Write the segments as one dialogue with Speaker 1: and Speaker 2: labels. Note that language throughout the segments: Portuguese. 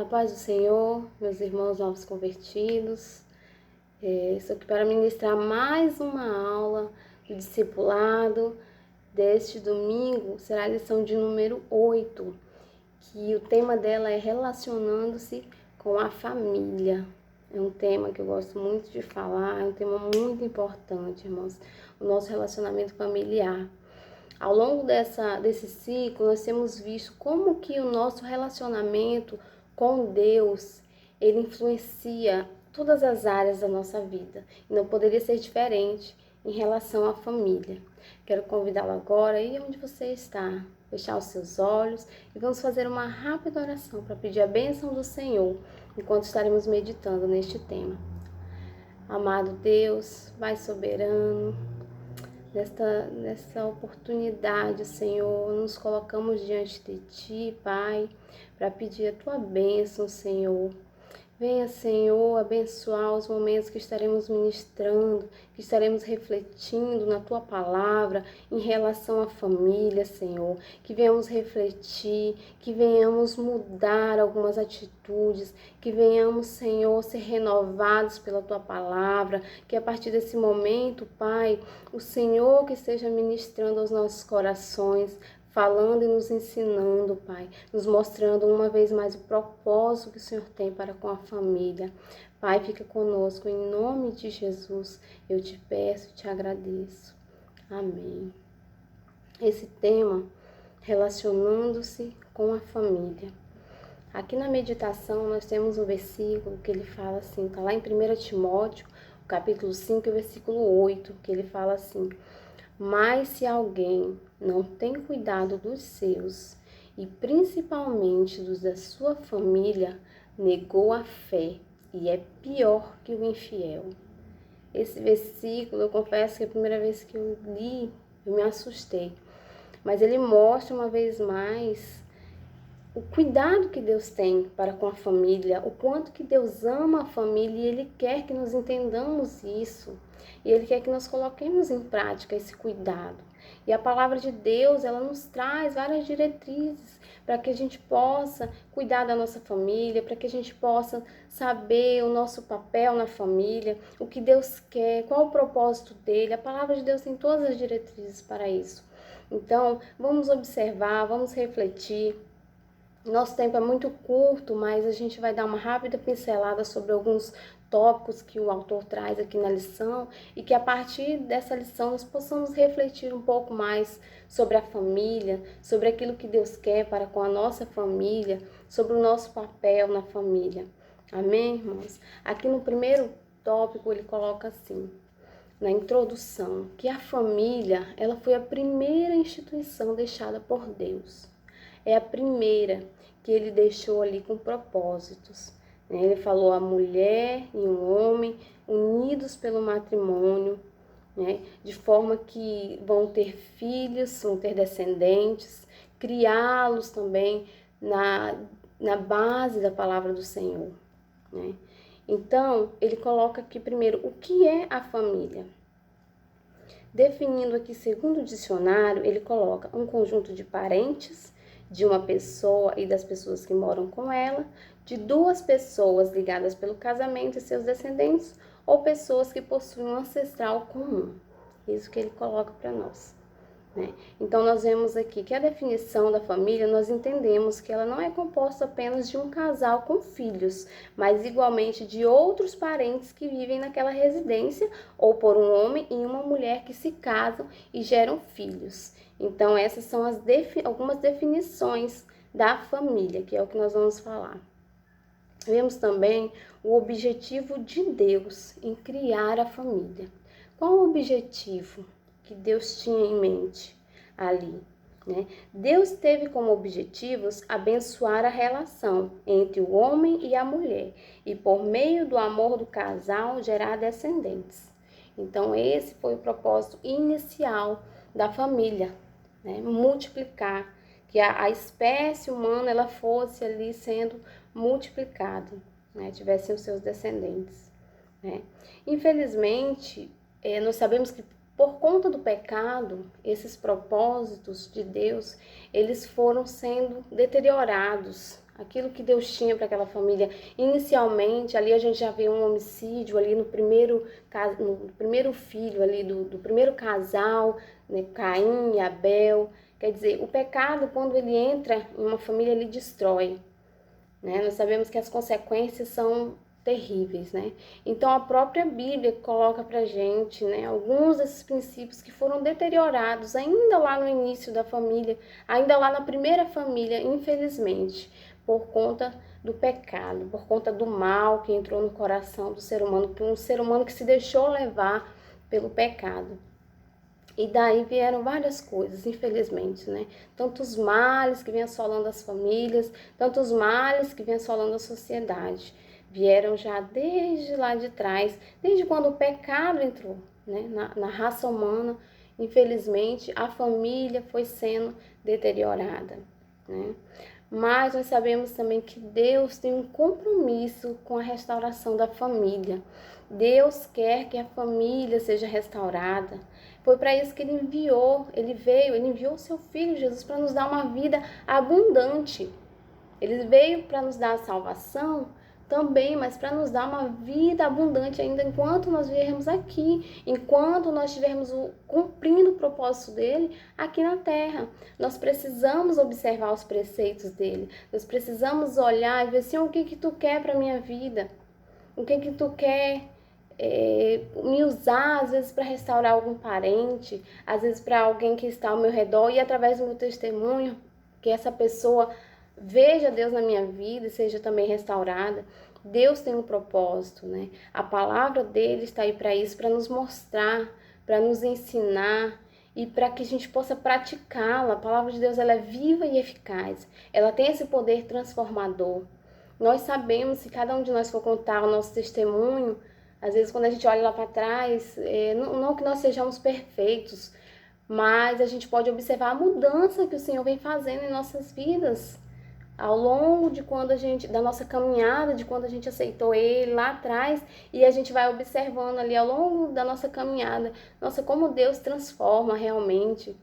Speaker 1: A paz do Senhor, meus irmãos novos convertidos. Estou aqui para ministrar mais uma aula do discipulado deste domingo. Será a lição de número 8, que o tema dela é relacionando-se com a família. É um tema que eu gosto muito de falar, é um tema muito importante, irmãos, o nosso relacionamento familiar. Ao longo desse ciclo, nós temos visto como que o nosso relacionamento com Deus, ele influencia todas as áreas da nossa vida. E não poderia ser diferente em relação à família. Quero convidá-lo agora, aí onde você está, fechar os seus olhos e vamos fazer uma rápida oração para pedir a bênção do Senhor, enquanto estaremos meditando neste tema. Amado Deus, Pai soberano, nesta oportunidade, Senhor, nos colocamos diante de Ti, Pai, para pedir a Tua bênção, Senhor. Venha, Senhor, abençoar os momentos que estaremos ministrando, que estaremos refletindo na Tua palavra em relação à família, Senhor. Que venhamos refletir, que venhamos mudar algumas atitudes, que venhamos, Senhor, ser renovados pela Tua palavra, que a partir desse momento, Pai, o Senhor que esteja ministrando aos nossos corações, falando e nos ensinando, Pai, nos mostrando uma vez mais o propósito que o Senhor tem para com a família. Pai, fica conosco, em nome de Jesus, eu te peço e te agradeço. Amém. Esse tema, relacionando-se com a família. Aqui na meditação nós temos um versículo que ele fala assim, está lá em 1 Timóteo, capítulo 5, versículo 8, que ele fala assim: mas se alguém não tem cuidado dos seus, e principalmente dos da sua família, negou a fé e é pior que o infiel. Esse versículo, eu confesso que a primeira vez que eu li, eu me assustei. Mas ele mostra uma vez mais o cuidado que Deus tem para com a família, o quanto que Deus ama a família e Ele quer que nós entendamos isso. E Ele quer que nós coloquemos em prática esse cuidado. E a palavra de Deus, ela nos traz várias diretrizes para que a gente possa cuidar da nossa família, para que a gente possa saber o nosso papel na família, o que Deus quer, qual o propósito dele. A palavra de Deus tem todas as diretrizes para isso. Então, vamos observar, vamos refletir. Nosso tempo é muito curto, mas a gente vai dar uma rápida pincelada sobre alguns tópicos que o autor traz aqui na lição e que a partir dessa lição nós possamos refletir um pouco mais sobre a família, sobre aquilo que Deus quer para com a nossa família, sobre o nosso papel na família. Amém, irmãos? Aqui no primeiro tópico ele coloca assim, na introdução, que a família, ela foi a primeira instituição deixada por Deus. É a primeira que ele deixou ali com propósitos. Ele falou a mulher e um homem unidos pelo matrimônio, de forma que vão ter filhos, vão ter descendentes, criá-los também na base da palavra do Senhor. Então, ele coloca aqui primeiro o que é a família. Definindo aqui, segundo o dicionário, ele coloca um conjunto de parentes de uma pessoa e das pessoas que moram com ela, de duas pessoas ligadas pelo casamento e seus descendentes, ou pessoas que possuem um ancestral comum. Isso que ele coloca para nós. Então, nós vemos aqui que a definição da família, nós entendemos que ela não é composta apenas de um casal com filhos, mas igualmente de outros parentes que vivem naquela residência, ou por um homem e uma mulher que se casam e geram filhos. Então, essas são algumas definições da família, que é o que nós vamos falar. Vemos também o objetivo de Deus em criar a família. Qual o objetivo que Deus tinha em mente ali? Deus teve como objetivos abençoar a relação entre o homem e a mulher e, por meio do amor do casal, gerar descendentes. Então, esse foi o propósito inicial da família, multiplicar, que a espécie humana ela fosse ali sendo multiplicada, tivessem os seus descendentes. Infelizmente, nós sabemos que por conta do pecado, esses propósitos de Deus, eles foram sendo deteriorados aquilo que Deus tinha para aquela família. Inicialmente, ali a gente já vê um homicídio ali no primeiro filho ali do primeiro casal, né, Caim e Abel. Quer dizer, o pecado, quando ele entra em uma família, ele destrói, né? Nós sabemos que as consequências são terríveis, né? Então a própria Bíblia coloca pra gente, né, alguns desses princípios que foram deteriorados ainda lá no início da família, ainda lá na primeira família, infelizmente, por conta do pecado, por conta do mal que entrou no coração do ser humano, por um ser humano que se deixou levar pelo pecado. E daí vieram várias coisas, infelizmente, né? Tantos males que vêm assolando as famílias, tantos males que vêm assolando a sociedade. Vieram já desde lá de trás, desde quando o pecado entrou, né? Na raça humana, infelizmente, a família foi sendo deteriorada, né? Mas nós sabemos também que Deus tem um compromisso com a restauração da família. Deus quer que a família seja restaurada. Foi para isso que ele enviou o seu filho Jesus para nos dar uma vida abundante. Ele veio para nos dar a salvação também, mas para nos dar uma vida abundante ainda enquanto nós vivermos aqui, enquanto nós estivermos cumprindo o propósito dele aqui na terra. Nós precisamos observar os preceitos dele. Nós precisamos olhar e ver assim, o que que tu quer para minha vida? O que que tu quer me usar, às vezes, para restaurar algum parente, às vezes para alguém que está ao meu redor, e através do meu testemunho, que essa pessoa veja Deus na minha vida e seja também restaurada. Deus tem um propósito, né? A palavra dele está aí para isso, para nos mostrar, para nos ensinar e para que a gente possa praticá-la. A palavra de Deus, ela é viva e eficaz. Ela tem esse poder transformador. Nós sabemos, se cada um de nós for contar o nosso testemunho, às vezes quando a gente olha lá para trás, não que nós sejamos perfeitos, mas a gente pode observar a mudança que o Senhor vem fazendo em nossas vidas ao longo da nossa caminhada, de quando a gente aceitou Ele lá atrás, e a gente vai observando ali ao longo da nossa caminhada, nossa, como Deus transforma realmente.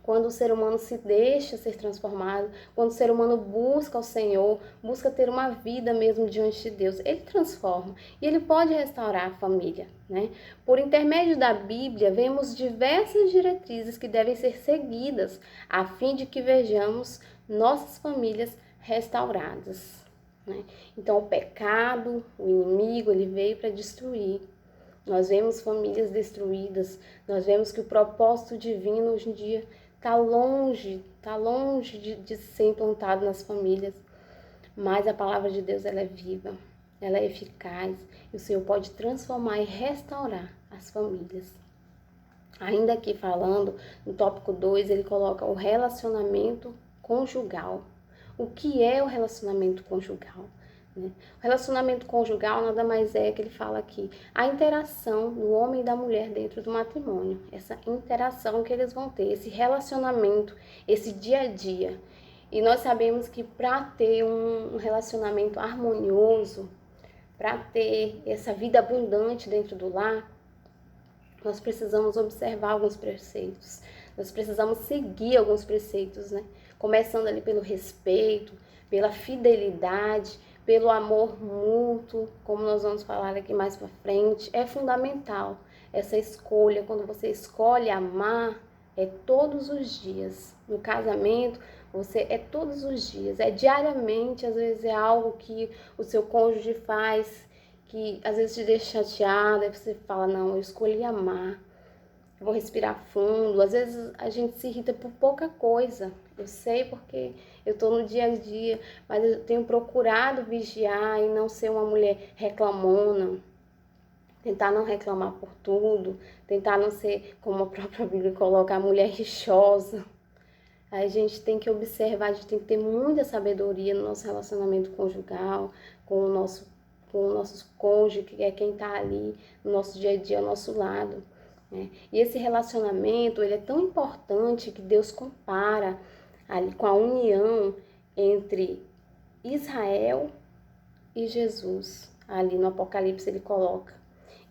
Speaker 1: Quando o ser humano se deixa ser transformado, quando o ser humano busca o Senhor, busca ter uma vida mesmo diante de Deus, ele transforma e ele pode restaurar a família, né? Por intermédio da Bíblia, vemos diversas diretrizes que devem ser seguidas a fim de que vejamos nossas famílias restauradas, né? Então, o pecado, o inimigo, ele veio para destruir. Nós vemos famílias destruídas, nós vemos que o propósito divino hoje em dia está longe de ser implantado nas famílias, mas a palavra de Deus, ela é viva, ela é eficaz, e o Senhor pode transformar e restaurar as famílias. Ainda aqui falando, no tópico 2, ele coloca o relacionamento conjugal. O que é o relacionamento conjugal? O relacionamento conjugal nada mais é que ele fala aqui, a interação do homem e da mulher dentro do matrimônio, essa interação que eles vão ter, esse relacionamento, esse dia a dia. E nós sabemos que para ter um relacionamento harmonioso, para ter essa vida abundante dentro do lar, nós precisamos observar alguns preceitos, nós precisamos seguir alguns preceitos, né? Começando ali pelo respeito, pela fidelidade, pelo amor mútuo, como nós vamos falar aqui mais para frente. É fundamental essa escolha. Quando você escolhe amar, é todos os dias. No casamento, você é todos os dias, é diariamente. Às vezes é algo que o seu cônjuge faz, que às vezes te deixa chateada, aí você fala, não, eu escolhi amar. Eu vou respirar fundo. Às vezes a gente se irrita por pouca coisa. Eu sei porque eu tô no dia a dia, mas eu tenho procurado vigiar e não ser uma mulher reclamona. Tentar não reclamar por tudo, tentar não ser, como a própria Bíblia coloca, a mulher rixosa. Aí a gente tem que observar, a gente tem que ter muita sabedoria no nosso relacionamento conjugal, com o nosso cônjuge, que é quem está ali no nosso dia a dia, ao nosso lado. E esse relacionamento, ele é tão importante que Deus compara ali com a união entre Israel e Jesus. Ali no Apocalipse ele coloca.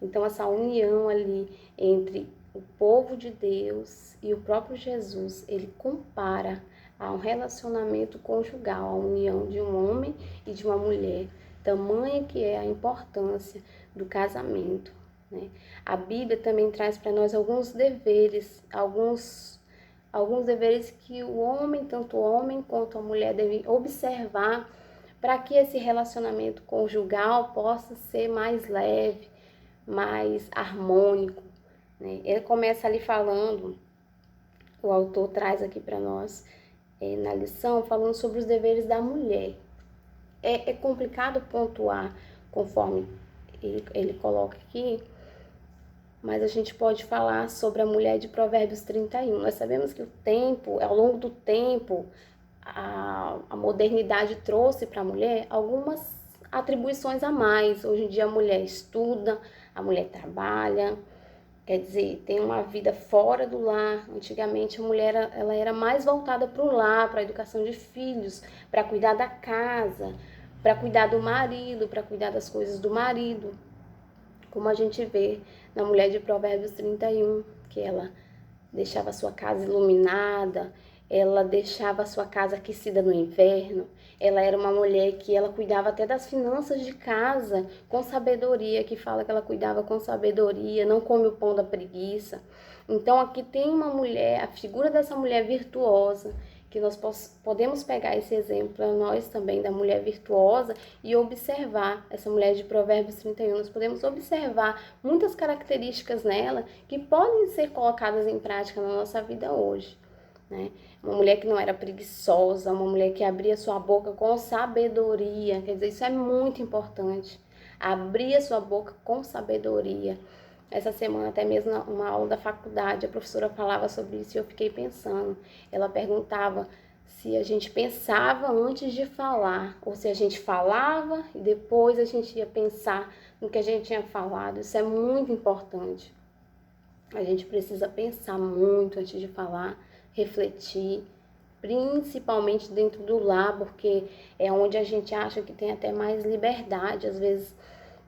Speaker 1: Então essa união ali entre o povo de Deus e o próprio Jesus, ele compara a um relacionamento conjugal, a união de um homem e de uma mulher. Tamanha que é a importância do casamento, né? A Bíblia também traz para nós alguns deveres, alguns deveres que o homem, tanto o homem quanto a mulher, devem observar para que esse relacionamento conjugal possa ser mais leve, mais harmônico, né? Ele começa ali falando, o autor traz aqui para nós na lição, falando sobre os deveres da mulher. É complicado pontuar conforme ele coloca aqui, mas a gente pode falar sobre a mulher de Provérbios 31. Nós sabemos que ao longo do tempo, a modernidade trouxe para a mulher algumas atribuições a mais. Hoje em dia a mulher estuda, a mulher trabalha, quer dizer, tem uma vida fora do lar. Antigamente a mulher ela era mais voltada para o lar, para a educação de filhos, para cuidar da casa, para cuidar do marido, para cuidar das coisas do marido. Como a gente vê na mulher de Provérbios 31, que ela deixava a sua casa iluminada, ela deixava a sua casa aquecida no inverno, ela era uma mulher que ela cuidava até das finanças de casa com sabedoria, que fala que ela cuidava com sabedoria, não come o pão da preguiça. Então aqui tem uma mulher, a figura dessa mulher virtuosa, que nós podemos pegar esse exemplo para nós também da mulher virtuosa e observar essa mulher de Provérbios 31. Nós podemos observar muitas características nela que podem ser colocadas em prática na nossa vida hoje, né? Uma mulher que não era preguiçosa, uma mulher que abria sua boca com sabedoria, quer dizer, isso é muito importante. Abrir a sua boca com sabedoria. Essa semana, até mesmo numa aula da faculdade, a professora falava sobre isso e eu fiquei pensando. Ela perguntava se a gente pensava antes de falar, ou se a gente falava e depois a gente ia pensar no que a gente tinha falado. Isso é muito importante. A gente precisa pensar muito antes de falar, refletir, principalmente dentro do lar, porque é onde a gente acha que tem até mais liberdade, às vezes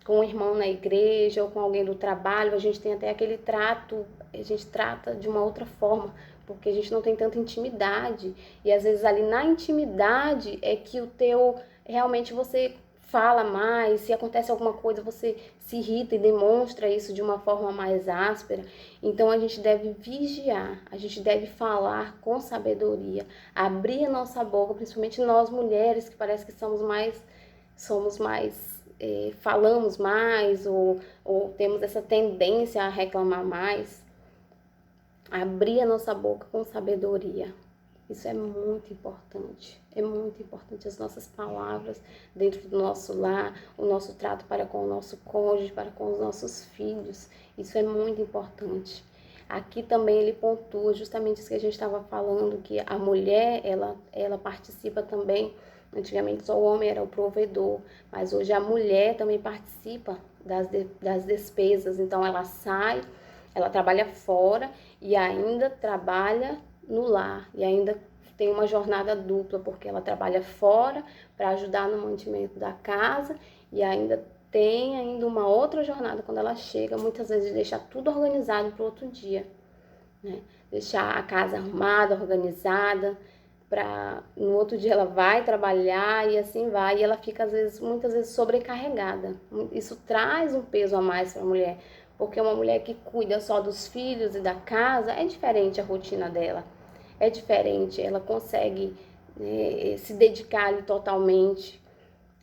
Speaker 1: com um irmão na igreja ou com alguém do trabalho, a gente tem até aquele trato, a gente trata de uma outra forma, porque a gente não tem tanta intimidade. E às vezes ali na intimidade é que realmente você fala mais, se acontece alguma coisa você se irrita e demonstra isso de uma forma mais áspera. Então a gente deve vigiar, a gente deve falar com sabedoria, abrir a nossa boca, principalmente nós mulheres que parece que falamos mais ou temos essa tendência a reclamar mais. Abrir a nossa boca com sabedoria. Isso é muito importante as nossas palavras dentro do nosso lar, o nosso trato para com o nosso cônjuge, para com os nossos filhos. Isso é muito importante. Aqui também ele pontua justamente isso que a gente estava falando, que a mulher, ela participa também. Antigamente só o homem era o provedor, mas hoje a mulher também participa das despesas. Então ela sai, ela trabalha fora e ainda trabalha no lar. E ainda tem uma jornada dupla, porque ela trabalha fora para ajudar no mantimento da casa e ainda tem uma outra jornada quando ela chega, muitas vezes deixar tudo organizado para o outro dia, né? Deixar a casa arrumada, organizada, no outro dia ela vai trabalhar e assim vai, e ela fica muitas vezes sobrecarregada. Isso traz um peso a mais para a mulher, porque uma mulher que cuida só dos filhos e da casa, é diferente a rotina dela, é diferente, ela consegue se dedicar ali totalmente.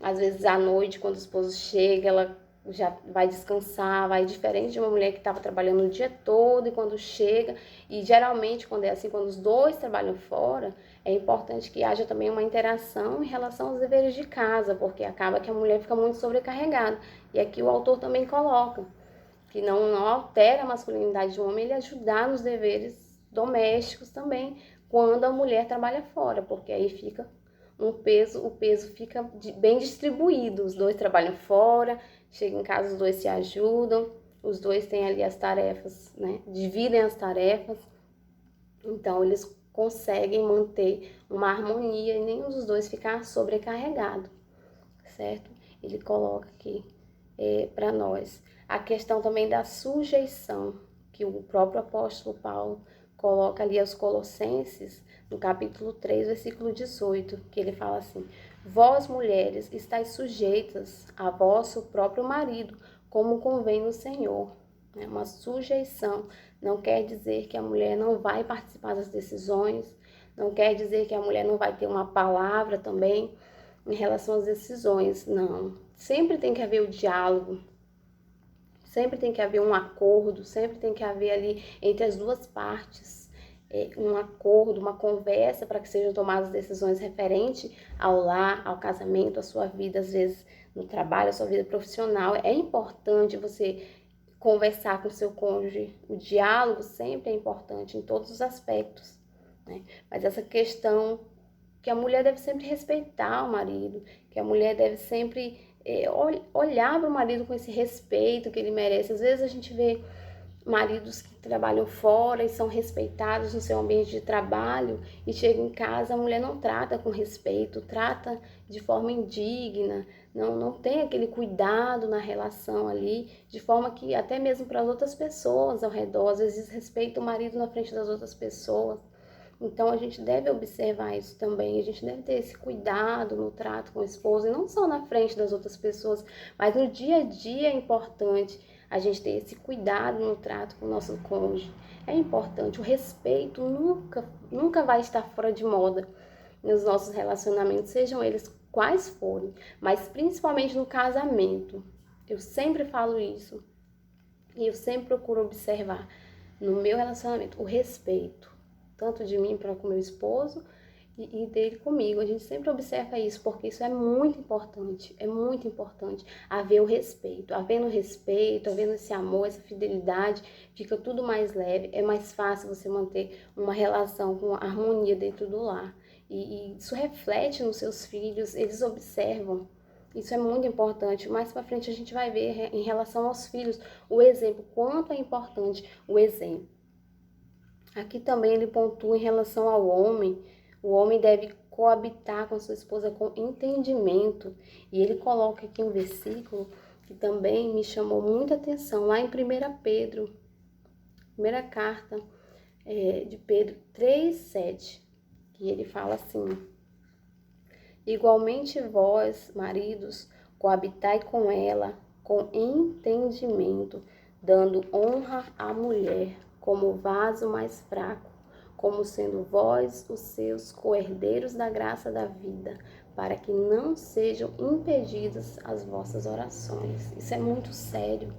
Speaker 1: Às vezes à noite, quando o esposo chega, ela já vai descansar, vai diferente de uma mulher que estava trabalhando o dia todo e quando chega, e geralmente quando é assim, quando os dois trabalham fora, é importante que haja também uma interação em relação aos deveres de casa, porque acaba que a mulher fica muito sobrecarregada. E aqui o autor também coloca que não altera a masculinidade do homem ele ajudar nos deveres domésticos também quando a mulher trabalha fora, porque aí fica o peso fica bem distribuído, os dois trabalham fora, chegam em casa, os dois se ajudam, os dois têm ali as tarefas, né? Dividem as tarefas, então eles conseguem manter uma harmonia e nenhum dos dois ficar sobrecarregado, certo? Ele coloca aqui para nós a questão também da sujeição, que o próprio apóstolo Paulo coloca ali aos Colossenses, no capítulo 3, versículo 18, que ele fala assim: vós, mulheres, estáis sujeitas a vosso próprio marido, como convém no Senhor. Uma sujeição não quer dizer que a mulher não vai participar das decisões, não quer dizer que a mulher não vai ter uma palavra também em relação às decisões, não. Sempre tem que haver o diálogo, sempre tem que haver um acordo, sempre tem que haver ali entre as duas partes um acordo, uma conversa para que sejam tomadas decisões referentes ao lar, ao casamento, à sua vida, às vezes no trabalho, à sua vida profissional. É importante você conversar com seu cônjuge, o diálogo sempre é importante em todos os aspectos, né? Mas essa questão que a mulher deve sempre respeitar o marido, que a mulher deve sempre olhar para o marido com esse respeito que ele merece. Às vezes a gente vê maridos que trabalham fora e são respeitados no seu ambiente de trabalho e chegam em casa, a mulher não trata com respeito, trata de forma indigna, não tem aquele cuidado na relação ali, de forma que até mesmo para as outras pessoas ao redor, às vezes respeita o marido na frente das outras pessoas. Então a gente deve observar isso também, a gente deve ter esse cuidado no trato com o esposo, e não só na frente das outras pessoas, mas no dia a dia é importante a gente ter esse cuidado no trato com o nosso cônjuge. É importante, o respeito nunca vai estar fora de moda nos nossos relacionamentos, sejam eles quais forem, mas principalmente no casamento. Eu sempre falo isso e eu sempre procuro observar no meu relacionamento o respeito, tanto de mim para com meu esposo e dele comigo. A gente sempre observa isso, porque isso é muito importante haver o respeito. Havendo respeito, havendo esse amor, essa fidelidade, fica tudo mais leve, é mais fácil você manter uma relação com harmonia dentro do lar. E isso reflete nos seus filhos, eles observam. Isso é muito importante. Mais para frente a gente vai ver em relação aos filhos o exemplo, quanto é importante o exemplo. Aqui também ele pontua em relação ao homem. O homem deve coabitar com a sua esposa com entendimento. E ele coloca aqui um versículo que também me chamou muita atenção, lá em 1 Pedro, primeira carta de Pedro 3:7, que ele fala assim: igualmente vós, maridos, coabitai com ela com entendimento, dando honra à mulher como vaso mais fraco, como sendo vós os seus coherdeiros da graça da vida, para que não sejam impedidas as vossas orações. Isso é muito sério.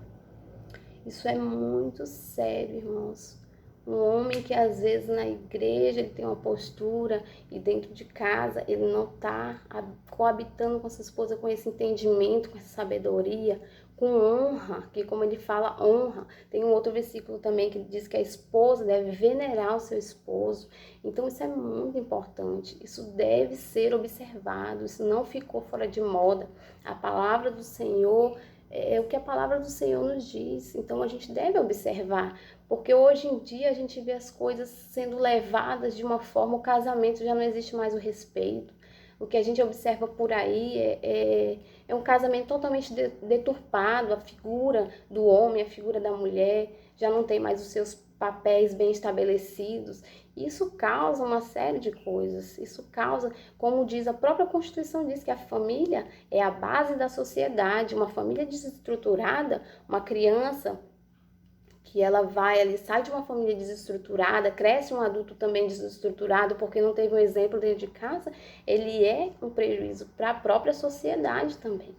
Speaker 1: Isso é muito sério, irmãos. Um homem que às vezes na igreja ele tem uma postura e dentro de casa ele não está coabitando com sua esposa com esse entendimento, com essa sabedoria, com honra, que como ele fala, honra. Tem um outro versículo também que diz que a esposa deve venerar o seu esposo. Então isso é muito importante, isso deve ser observado, isso não ficou fora de moda. A palavra do Senhor é o que a palavra do Senhor nos diz, então a gente deve observar, porque hoje em dia a gente vê as coisas sendo levadas de uma forma, o casamento já não existe mais o respeito, o que a gente observa por aí é um casamento totalmente deturpado, a figura do homem, a figura da mulher, já não tem mais os seus papéis bem estabelecidos. Isso causa uma série de coisas, isso causa, como diz a própria Constituição, diz que a família é a base da sociedade. Uma família desestruturada, uma criança que ela sai de uma família desestruturada, cresce um adulto também desestruturado porque não teve um exemplo dentro de casa, ele é um prejuízo para a própria sociedade também,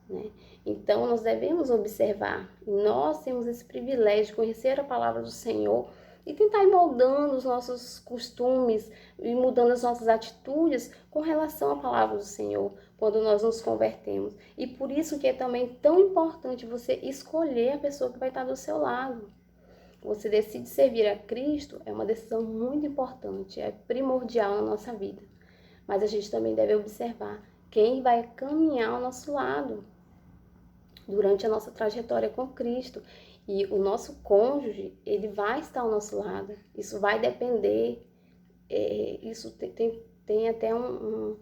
Speaker 1: né? Então nós devemos observar, nós temos esse privilégio de conhecer a palavra do Senhor e tentar ir moldando os nossos costumes e mudando as nossas atitudes com relação à palavra do Senhor, quando nós nos convertemos. E por isso que é também tão importante você escolher a pessoa que vai estar do seu lado. Você decide servir a Cristo, é uma decisão muito importante, é primordial na nossa vida. Mas a gente também deve observar quem vai caminhar ao nosso lado durante a nossa trajetória com Cristo. E o nosso cônjuge, ele vai estar ao nosso lado. Isso vai depender, isso tem até um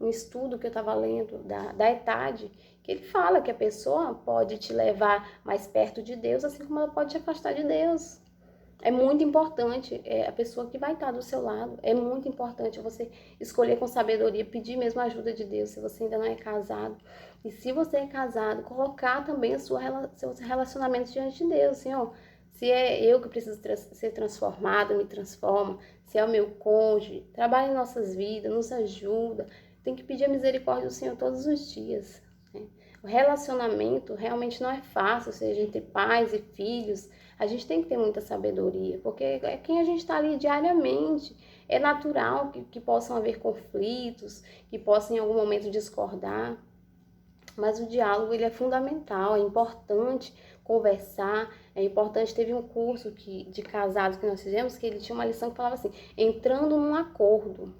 Speaker 1: estudo que eu estava lendo da ETAD, que ele fala que a pessoa pode te levar mais perto de Deus, assim como ela pode te afastar de Deus. É muito importante a pessoa que vai estar do seu lado. É muito importante você escolher com sabedoria, pedir mesmo a ajuda de Deus, se você ainda não é casado. E se você é casado, colocar também seus relacionamentos diante de Deus, assim, ó. Se é eu que preciso ser transformada, me transforma. Se é o meu cônjuge, trabalha em nossas vidas, nos ajuda. Tem que pedir a misericórdia do Senhor todos os dias, né? O relacionamento realmente não é fácil, seja entre pais e filhos. A gente tem que ter muita sabedoria, porque é quem a gente está ali diariamente. É natural que possam haver conflitos, que possam em algum momento discordar, mas o diálogo ele é fundamental, é importante conversar, é importante. Teve um curso de casados que nós fizemos, que ele tinha uma lição que falava assim, entrando num acordo,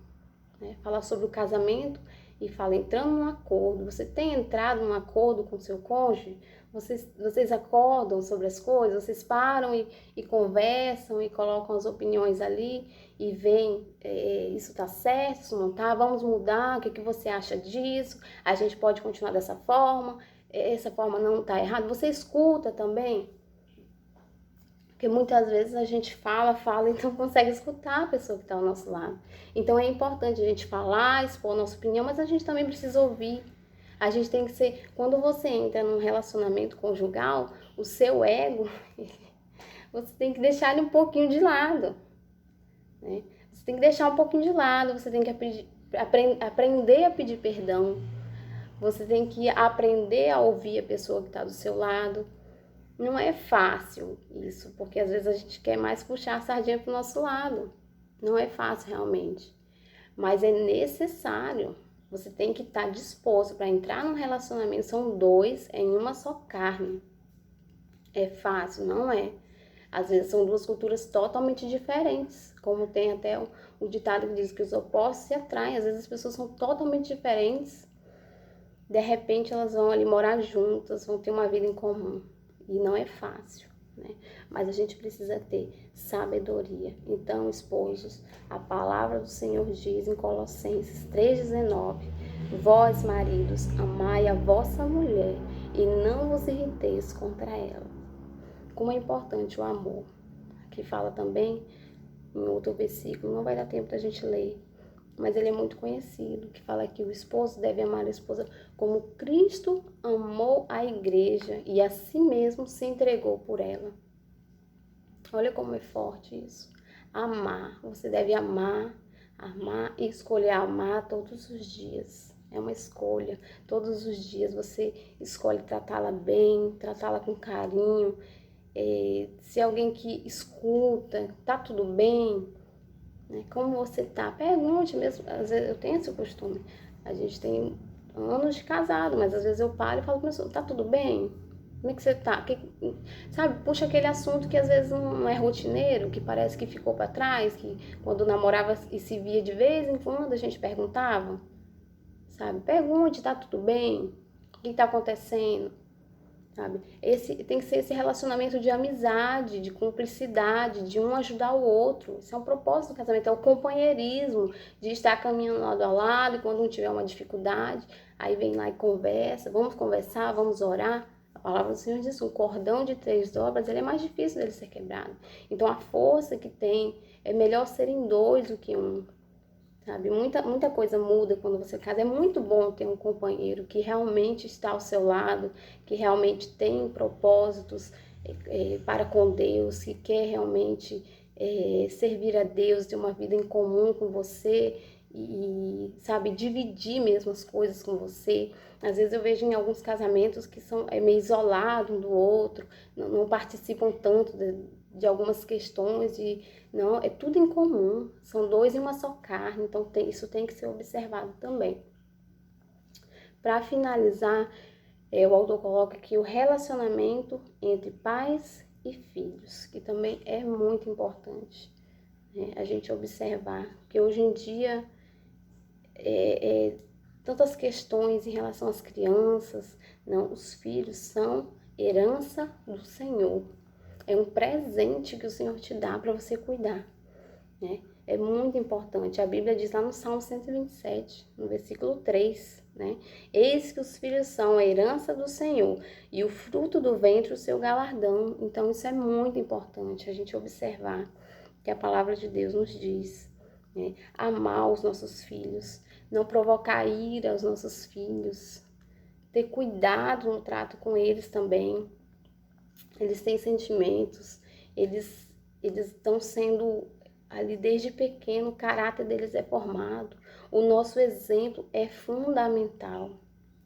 Speaker 1: né? Fala sobre o casamento e fala entrando num acordo. Você tem entrado num acordo com seu cônjuge? Vocês acordam sobre as coisas? Vocês param e conversam e colocam as opiniões ali e veem isso tá certo, isso não tá? Vamos mudar, o que você acha disso? A gente pode continuar dessa forma? Essa forma não tá errada? Você escuta também? Porque muitas vezes a gente fala e não consegue escutar a pessoa que está ao nosso lado. Então é importante a gente falar, expor a nossa opinião, mas a gente também precisa ouvir. A gente tem que ser... Quando você entra num relacionamento conjugal, o seu ego, você tem que deixar ele um pouquinho de lado, né? Você tem que deixar um pouquinho de lado, você tem que aprender a pedir perdão. Você tem que aprender a ouvir a pessoa que está do seu lado. Não é fácil isso, porque às vezes a gente quer mais puxar a sardinha para o nosso lado. Não é fácil realmente, mas é necessário. Você tem que estar disposto para entrar num relacionamento. São dois em uma só carne. É fácil? Não é. Às vezes são duas culturas totalmente diferentes, como tem até o ditado que diz que os opostos se atraem. Às vezes as pessoas são totalmente diferentes, de repente elas vão ali morar juntas, vão ter uma vida em comum. E não é fácil, né? Mas a gente precisa ter sabedoria. Então, esposos, a palavra do Senhor diz em Colossenses 3,19: vós, maridos, amai a vossa mulher e não vos irriteis contra ela. Como é importante o amor. Aqui fala também, em outro versículo, não vai dar tempo da gente ler, mas ele é muito conhecido, que fala que o esposo deve amar a esposa como Cristo amou a igreja e a si mesmo se entregou por ela. Olha como é forte isso. Amar, você deve amar e escolher amar todos os dias. É uma escolha. Todos os dias você escolhe tratá-la bem, tratá-la com carinho. Se alguém que escuta, tá tudo bem? Como você tá? Pergunte mesmo. Às vezes eu tenho esse costume. A gente tem anos de casado, mas às vezes eu paro e falo pra pessoa, tá tudo bem? Como é que você tá? Sabe, puxa aquele assunto que às vezes não é rotineiro, que parece que ficou pra trás, que quando namorava e se via de vez em quando a gente perguntava, sabe? Pergunte, tá tudo bem? O que tá acontecendo? Sabe? Tem que ser esse relacionamento de amizade, de cumplicidade, de um ajudar o outro. Isso é um propósito do casamento, é o companheirismo, de estar caminhando lado a lado e quando um tiver uma dificuldade, aí vem lá e conversa, vamos conversar, vamos orar. A palavra do Senhor diz, um cordão de 3 dobras, ele é mais difícil dele ser quebrado. Então a força que tem, é melhor serem 2 do que 1. Sabe, muita coisa muda quando você casa. É muito bom ter um companheiro que realmente está ao seu lado, que realmente tem propósitos para com Deus, que quer realmente servir a Deus, ter uma vida em comum com você e sabe, dividir mesmo as coisas com você. Às vezes eu vejo em alguns casamentos que são meio isolados um do outro, não participam tanto de algumas questões, não, é tudo em comum, são 2 em uma só carne, então isso tem que ser observado também. Para finalizar, o autor coloca aqui o relacionamento entre pais e filhos, que também é muito importante, né, a gente observar, porque hoje em dia tantas questões em relação às crianças, não, os filhos são herança do Senhor. É um presente que o Senhor te dá para você cuidar, né? É muito importante. A Bíblia diz lá no Salmo 127, no versículo 3, né? Eis que os filhos são a herança do Senhor e o fruto do ventre o seu galardão. Então isso é muito importante a gente observar que a palavra de Deus nos diz, né? Amar os nossos filhos, não provocar ira aos nossos filhos, ter cuidado no trato com eles também. Eles têm sentimentos, eles estão sendo ali desde pequeno, o caráter deles é formado. O nosso exemplo é fundamental.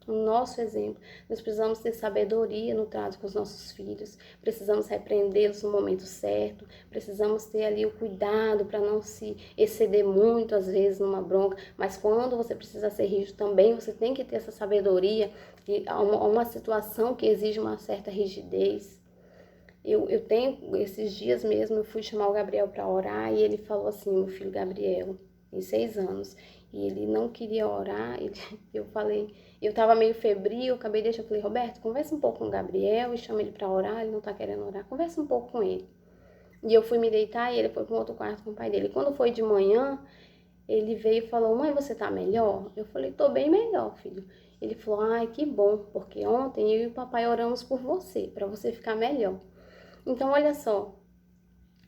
Speaker 1: O nosso exemplo. Nós precisamos ter sabedoria no trato com os nossos filhos, precisamos repreendê-los no momento certo, precisamos ter ali o cuidado para não se exceder muito, às vezes, numa bronca, mas quando você precisa ser rígido também, você tem que ter essa sabedoria, e há uma situação que exige uma certa rigidez. Eu tenho, esses dias mesmo, eu fui chamar o Gabriel para orar e ele falou assim, meu filho Gabriel, tem 6 anos, e ele não queria orar, eu falei, eu tava meio febril, acabei deixando, eu falei, Roberto, conversa um pouco com o Gabriel e chama ele para orar, ele não tá querendo orar, conversa um pouco com ele. E eu fui me deitar e ele foi para um outro quarto com o pai dele. E quando foi de manhã, ele veio e falou, mãe, você tá melhor? Eu falei, tô bem melhor, filho. Ele falou, ai, que bom, porque ontem eu e o papai oramos por você, para você ficar melhor. Então, olha só,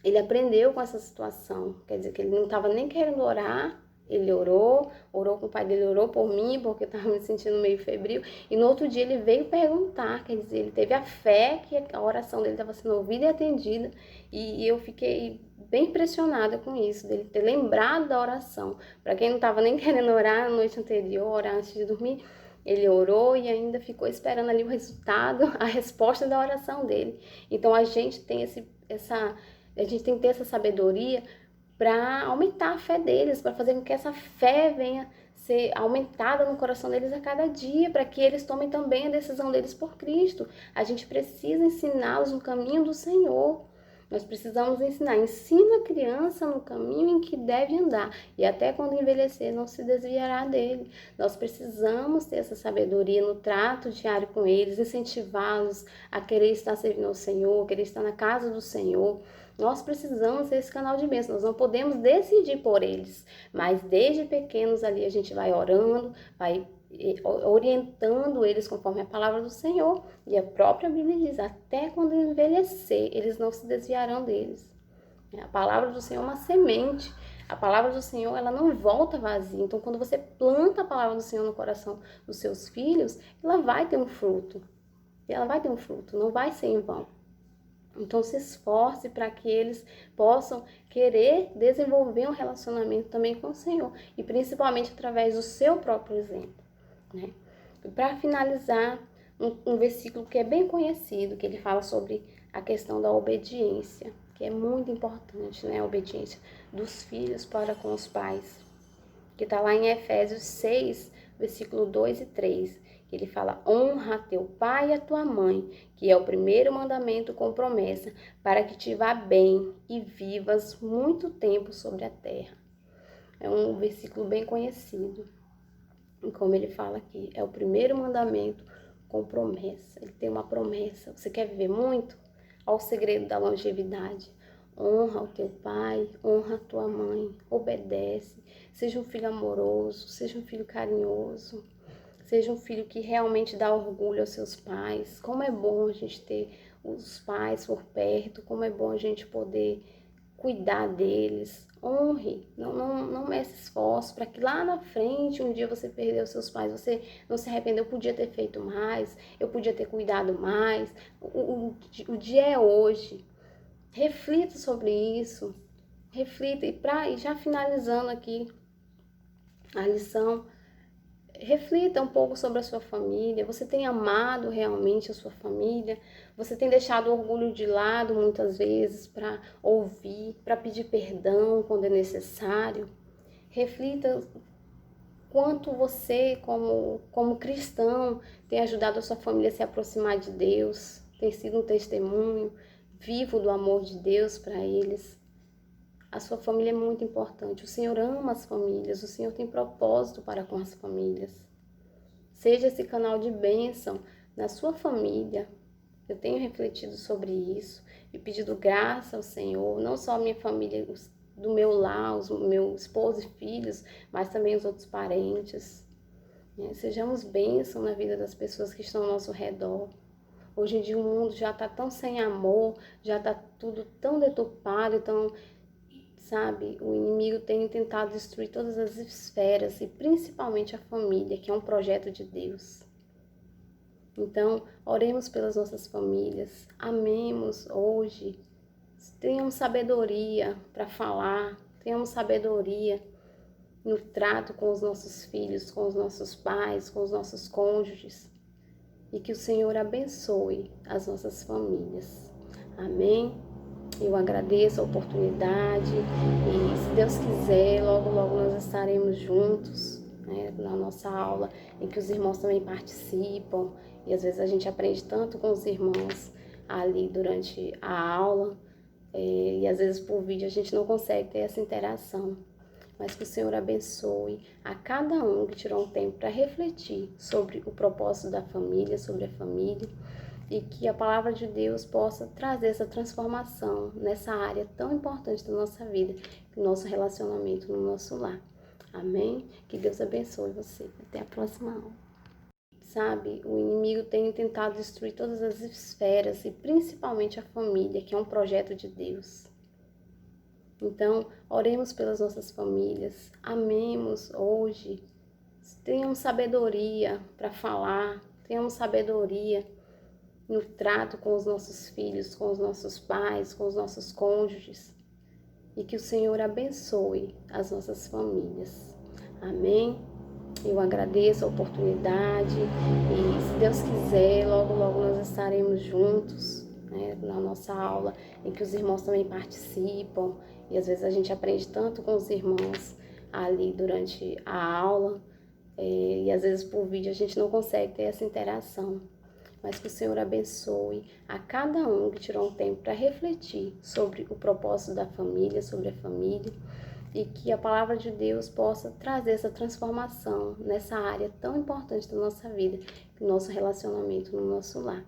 Speaker 1: ele aprendeu com essa situação, quer dizer que ele não estava nem querendo orar, ele orou com o pai dele, orou por mim, porque eu estava me sentindo meio febril, e no outro dia ele veio perguntar, quer dizer, ele teve a fé que a oração dele estava sendo ouvida e atendida, e eu fiquei bem impressionada com isso, dele ter lembrado da oração. Para quem não estava nem querendo orar na noite anterior, orar antes de dormir, ele orou e ainda ficou esperando ali o resultado, a resposta da oração dele. Então a gente tem a gente tem que ter essa sabedoria para aumentar a fé deles, para fazer com que essa fé venha ser aumentada no coração deles a cada dia, para que eles tomem também a decisão deles por Cristo. A gente precisa ensiná-los no caminho do Senhor. Nós precisamos ensina a criança no caminho em que deve andar, e até quando envelhecer não se desviará dele. Nós precisamos ter essa sabedoria no trato diário com eles, incentivá-los a querer estar servindo ao Senhor, querer estar na casa do Senhor. Nós precisamos ser esse canal de bênção, nós não podemos decidir por eles, mas desde pequenos ali a gente vai orando, vai orientando eles conforme a palavra do Senhor, e a própria Bíblia diz, até quando envelhecer, eles não se desviarão deles. A palavra do Senhor é uma semente, a palavra do Senhor ela não volta vazia, então quando você planta a palavra do Senhor no coração dos seus filhos, ela vai ter um fruto, não vai ser em vão. Então se esforce para que eles possam querer desenvolver um relacionamento também com o Senhor, e principalmente através do seu próprio exemplo, né? E para finalizar, um versículo que é bem conhecido, que ele fala sobre a questão da obediência, que é muito importante, né? A obediência dos filhos para com os pais, que está lá em Efésios 6, versículo 2 e 3, que ele fala, honra teu pai e a tua mãe, que é o primeiro mandamento com promessa, para que te vá bem e vivas muito tempo sobre a terra. É um versículo bem conhecido. E como ele fala aqui, é o primeiro mandamento com promessa. Ele tem uma promessa. Você quer viver muito? Olha o segredo da longevidade. Honra o teu pai, honra a tua mãe, obedece. Seja um filho amoroso, seja um filho carinhoso. Seja um filho que realmente dá orgulho aos seus pais. Como é bom a gente ter os pais por perto, como é bom a gente poder cuidar deles. Honre, não meça esforço para que lá na frente, um dia você perdeu seus pais, você não se arrependeu, eu podia ter feito mais, eu podia ter cuidado mais. O dia é hoje. Reflita sobre isso. Reflita. E já finalizando aqui a lição, reflita um pouco sobre a sua família. Você tem amado realmente a sua família? Você tem deixado o orgulho de lado muitas vezes para ouvir, para pedir perdão quando é necessário? Reflita quanto você, como cristão, tem ajudado a sua família a se aproximar de Deus, tem sido um testemunho vivo do amor de Deus para eles. A sua família é muito importante. O Senhor ama as famílias, o Senhor tem propósito para com as famílias. Seja esse canal de bênção na sua família. Eu tenho refletido sobre isso e pedido graça ao Senhor, não só a minha família do meu lar, o meu esposo e filhos, mas também os outros parentes. né? Sejamos bênção na vida das pessoas que estão ao nosso redor. Hoje em dia o mundo já está tão sem amor, já está tudo tão deturpado, então, sabe, o inimigo tem tentado destruir todas as esferas e principalmente a família, que é um projeto de Deus. Então, oremos pelas nossas famílias, amemos hoje, tenhamos sabedoria para falar, tenhamos sabedoria no trato com os nossos filhos, com os nossos pais, com os nossos cônjuges. E que o Senhor abençoe as nossas famílias. Amém? Eu agradeço a oportunidade e, se Deus quiser, logo, logo nós estaremos juntos, né, na nossa aula, em que os irmãos também participam. E às vezes a gente aprende tanto com os irmãos ali durante a aula, e às vezes por vídeo a gente não consegue ter essa interação. Mas que o Senhor abençoe a cada um que tirou um tempo para refletir sobre o propósito da família, sobre a família, e que a palavra de Deus possa trazer essa transformação nessa área tão importante da nossa vida, no nosso relacionamento, no nosso lar. Amém? Que Deus abençoe você. Até a próxima aula. Sabe, o inimigo tem tentado destruir todas as esferas e principalmente a família, que é um projeto de Deus. Então, oremos pelas nossas famílias, amemos hoje, tenhamos sabedoria para falar, tenhamos sabedoria no trato com os nossos filhos, com os nossos pais, com os nossos cônjuges, e que o Senhor abençoe as nossas famílias. Amém? Eu agradeço a oportunidade e, se Deus quiser, logo, logo nós estaremos juntos, né, na nossa aula, em que os irmãos também participam. E às vezes a gente aprende tanto com os irmãos ali durante a aula, e às vezes por vídeo a gente não consegue ter essa interação. Mas que o Senhor abençoe a cada um que tirou um tempo para refletir sobre o propósito da família, sobre a família, e que a palavra de Deus possa trazer essa transformação nessa área tão importante da nossa vida, no nosso relacionamento, no nosso lar.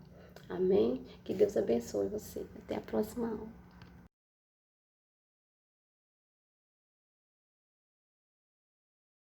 Speaker 1: Amém? Que Deus abençoe você. Até a próxima aula.